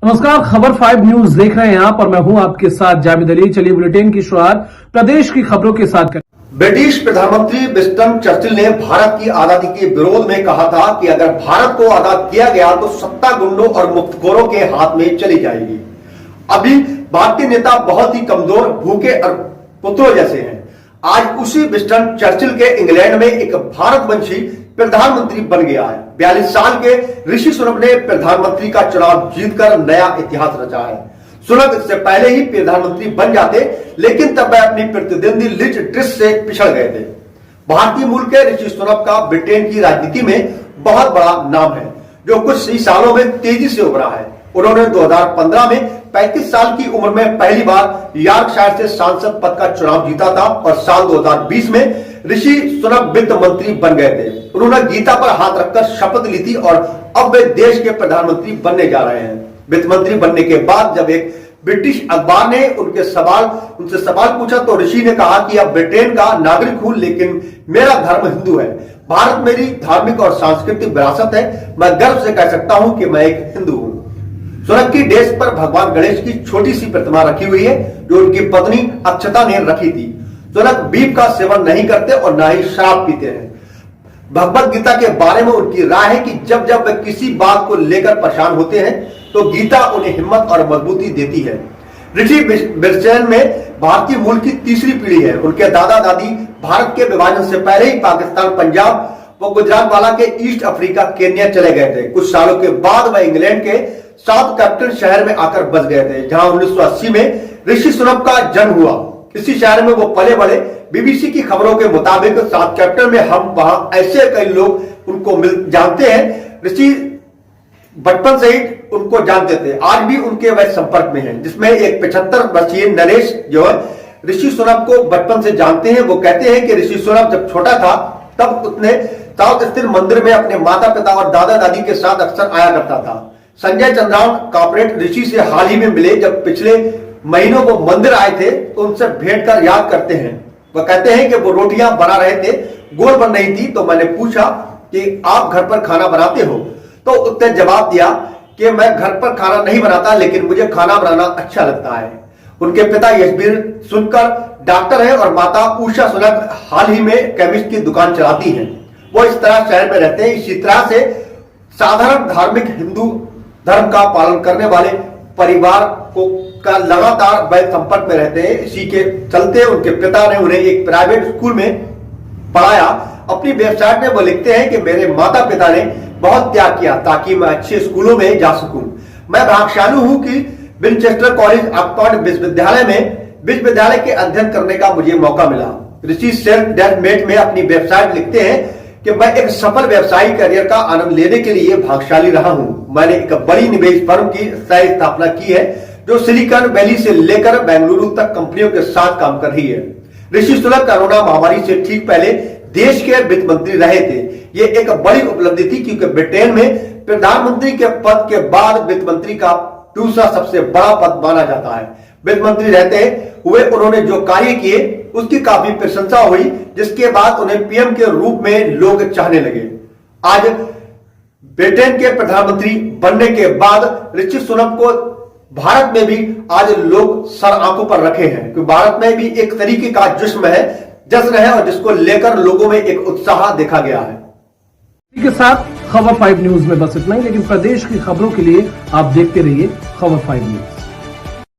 नमस्कार, खबर 5 न्यूज देख रहे हैं आप और मैं हूं आपके साथ जावेद अली। चलिए बुलेटिन की शुरुआत प्रदेश की खबरों के साथ करें। ब्रिटिश प्रधानमंत्री विंस्टन चर्चिल ने भारत की आजादी के विरोध में कहा था कि अगर भारत को आजाद किया गया तो सत्ता गुंडों और मुफ्तखोरों के हाथ में चली जाएगी। अभी भारतीय नेता बहुत ही कमजोर, भूखे और पुत्रों जैसे हैं। आज उसी विंस्टन चर्चिल के इंग्लैंड में एक भारतवंशी प्रधानमंत्री बन गया है। 42 साल के ऋषि सुनक ने प्रधानमंत्री का चुनाव जीतकर नया इतिहास रचा है। सुनक इससे पहले ही प्रधानमंत्री बन जाते, लेकिन तब वह अपनी प्रतिद्वंदी लिज ट्रिस से पिछड़ गए थे। भारतीय मूल के ऋषि सुनक का ब्रिटेन की राजनीति में बहुत बड़ा नाम है, जो कुछ ही सालों में तेजी से उभरा है। उन्होंने 2015 में 35 साल की उम्र में पहली बार यॉर्कशायर से सांसद पद का चुनाव जीता था और साल 2020 में ऋषि सुनक वित्त मंत्री बन गए थे। उन्होंने गीता पर हाथ रखकर शपथ ली थी और अब वे देश के प्रधानमंत्री बनने जा रहे हैं। वित्त मंत्री बनने के बाद जब एक ब्रिटिश अखबार ने उनसे सवाल पूछा तो ऋषि ने कहा कि अब ब्रिटेन का नागरिक हूं, लेकिन मेरा धर्म हिंदू है। भारत मेरी धार्मिक और सांस्कृतिक विरासत है। मैं गर्व से कह सकता हूं कि मैं एक हिंदू हूं। सुनक की डेस्क पर भगवान गणेश की छोटी सी प्रतिमा रखी हुई है, जो उनकी पत्नी अक्षता ने रखी थी। सुनक बीफ का सेवन नहीं करते और न ही शराब पीते हैं। भगवत गीता के बारे में उनकी राय है कि जब जब वे किसी बात को लेकर परेशान होते हैं तो गीता उन्हें हिम्मत और मजबूती देती है। ऋषि ब्रिटेन में भारतीय मूल की तीसरी पीढ़ी है। उनके दादा दादी भारत के विभाजन से पहले ही पाकिस्तान, पंजाब व गुजरात वाला के ईस्ट अफ्रीका, केन्या चले गए थे। कुछ सालों के बाद वह इंग्लैंड के साउथ कैपिटल शहर में आकर बस गए थे, जहां 1980 में ऋषि सुनक का जन्म हुआ। इसी शहर में वो पले बड़े। बीबीसी की खबरों के मुताबिक साउथ कैपिटल में हम वहां ऐसे कई लोग उनको जानते हैं। ऋषि बचपन से ही उनको जानते थे, आज भी उनके वह संपर्क में हैं, जिसमें एक 75 वर्षीय नरेश जो है ऋषि सुनक को बचपन से जानते हैं। वो कहते हैं कि ऋषि सुनक जब छोटा था तब उसने साउथ स्थित मंदिर में अपने माता पिता और दादा दादी के साथ अक्सर आया करता था। संजय चंद्रान कॉर्पोरेट ऋषि से हाल ही में मिले, जब पिछले महीनों को मंदिर आए थे तो उनसे भेंट कर याद करते हैं। वह कहते हैं कि वो रोटियां बना रहे थे, गोल बन रही थी, तो मैंने पूछा कि आप घर पर खाना बनाते हो? तो उसने जवाब दिया कि मैं घर पर खाना नहीं बनाता, लेकिन मुझे खाना बनाना अच्छा लगता है। उनके पिता यशबीर सुनकर डॉक्टर है और माता उषा सुनक हाल ही में केमिस्ट की दुकान चलाती हैं। वो इस तरह शहर में रहते हैं। इसी तरह से साधारण धार्मिक हिंदू धर्म का पालन करने वाले परिवार का लगातार वह संपर्क में रहते हैं। इसी के चलते उनके पिता ने उन्हें एक प्राइवेट स्कूल में पढ़ाया। अपनी वेबसाइट में वो लिखते हैं कि मेरे माता पिता ने बहुत त्याग किया ताकि मैं अच्छे स्कूलों में जा सकूं। मैं भाग्यशाली हूं कि विनचेस्टर कॉलेज ऑक्सफोर्ड विश्वविद्यालय के अध्ययन करने का मुझे मौका मिला। ऋषि सेल्फ डेवलपमेंट में अपनी वेबसाइट लिखते हैं कि मैं एक सफल व्यवसायिक करियर का आनंद लेने के लिए भाग्यशाली रहा हूं। मैंने एक बड़ी निवेश फर्म की स्थापना की है, जो सिलिकॉन वैली से लेकर बेंगलुरु तक कंपनियों के साथ काम कर रही है। ऋषि सुनक कोरोना महामारी से ठीक पहले देश के वित्त मंत्री रहे थे। ये एक बड़ी उपलब्धि थी, क्योंकि ब्रिटेन में प्रधानमंत्री के पद के बाद वित्त मंत्री का दूसरा सबसे बड़ा पद माना जाता है। वित्त मंत्री रहते हुए उन्होंने जो कार्य किए उसकी काफी प्रशंसा हुई, जिसके बाद उन्हें पीएम के रूप में लोग चाहने लगे। आज ब्रिटेन के प्रधानमंत्री बनने के बाद ऋषि सुनक को भारत में भी आज लोग सर आंखों पर रखे हैं, क्योंकि भारत में भी एक तरीके का जश्न है और जिसको लेकर लोगों में एक उत्साह देखा गया है। इसी के साथ खबर 5 न्यूज में बस इतना ही, लेकिन प्रदेश की खबरों के लिए आप देखते रहिए खबर 5 न्यूज।